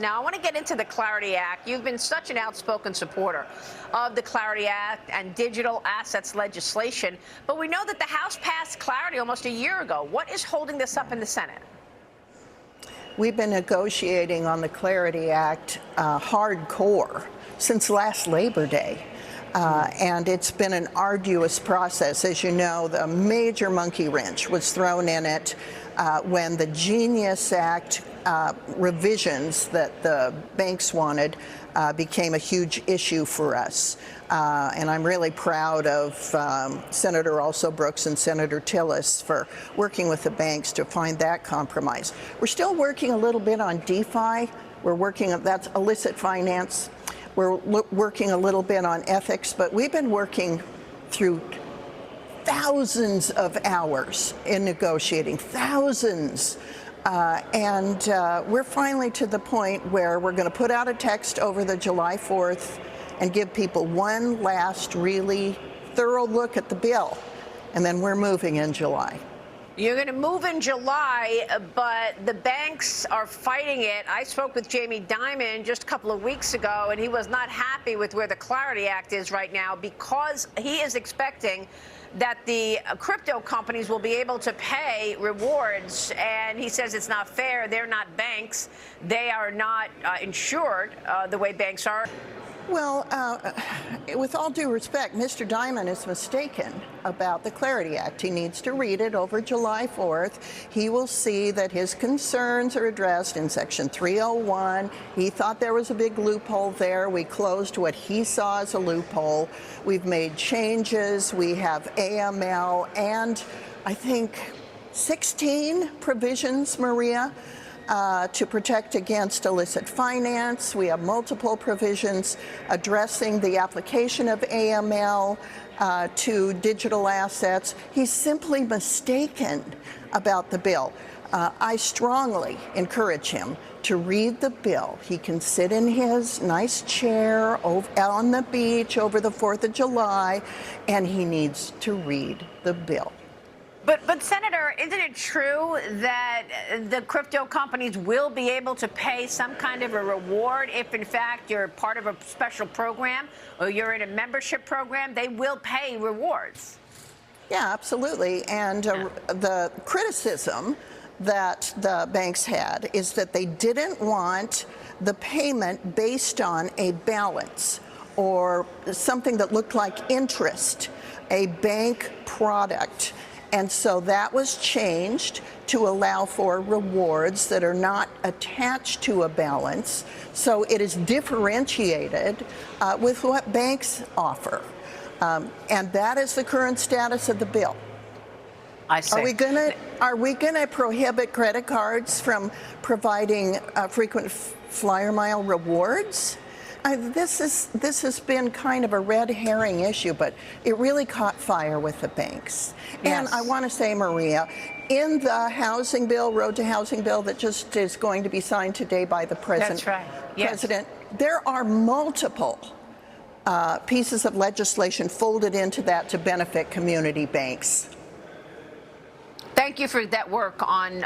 Now, I want to get into the Clarity Act. You've been such an outspoken supporter of the Clarity Act and digital assets legislation, but we know that the House passed Clarity almost a year ago. What is holding this up in the Senate? We've been negotiating on the Clarity Act hardcore since last Labor Day. And it's been an arduous process. As you know, the major monkey wrench was thrown in it when the Genius Act revisions that the banks wanted became a huge issue for us. And I'm really proud of Senator Also Brooks and Senator Tillis for working with the banks to find that compromise. We're still working a little bit on DeFi. We're working on that's illicit finance. We're working a little bit on ethics, but we've been working through thousands of hours in negotiating, thousands. And we're finally to the point where we're going to put out a text over the July 4th and give people one last really thorough look at the bill. And then we're moving in July. You're going to move in July, but the banks are fighting it. I spoke with Jamie Dimon just a couple of weeks ago, and he was not happy with where the Clarity Act is right now because he is expecting that the crypto companies will be able to pay rewards, and he says it's not fair. They're not banks. They are not insured the way banks are. Well, with all due respect, Mr. Dimon is mistaken about the Clarity Act. He needs to read it over July 4th. He will see that his concerns are addressed in Section 301. He thought there was a big loophole there. We closed what he saw as a loophole. We've made changes. We have AML and I think 16 provisions, Maria, to protect against illicit finance. We have multiple provisions addressing the application of AML to digital assets. He's simply mistaken about the bill. I strongly encourage him to read the bill. He can sit in his nice chair on the beach over the 4th of July, and he needs to read the bill. But Senator, isn't it true that the crypto companies will be able to pay some kind of a reward if, in fact, you're part of a special program or you're in a membership program? They will pay rewards. Yeah, absolutely. And the criticism that the banks had is that they didn't want the payment based on a balance or something that looked like interest, a bank product. And so that was changed to allow for rewards that are not attached to a balance. So it is differentiated with what banks offer. And that is the current status of the bill. I see. Are we gonna prohibit credit cards from providing frequent flyer mile rewards? This has been kind of a red herring issue, but it really caught fire with the banks. Yes. And I want to say, Maria, in the housing bill, Road to Housing bill, that just is going to be signed today by the president. That's right. Yes. President, there are multiple pieces of legislation folded into that to benefit community banks. Thank you for that work on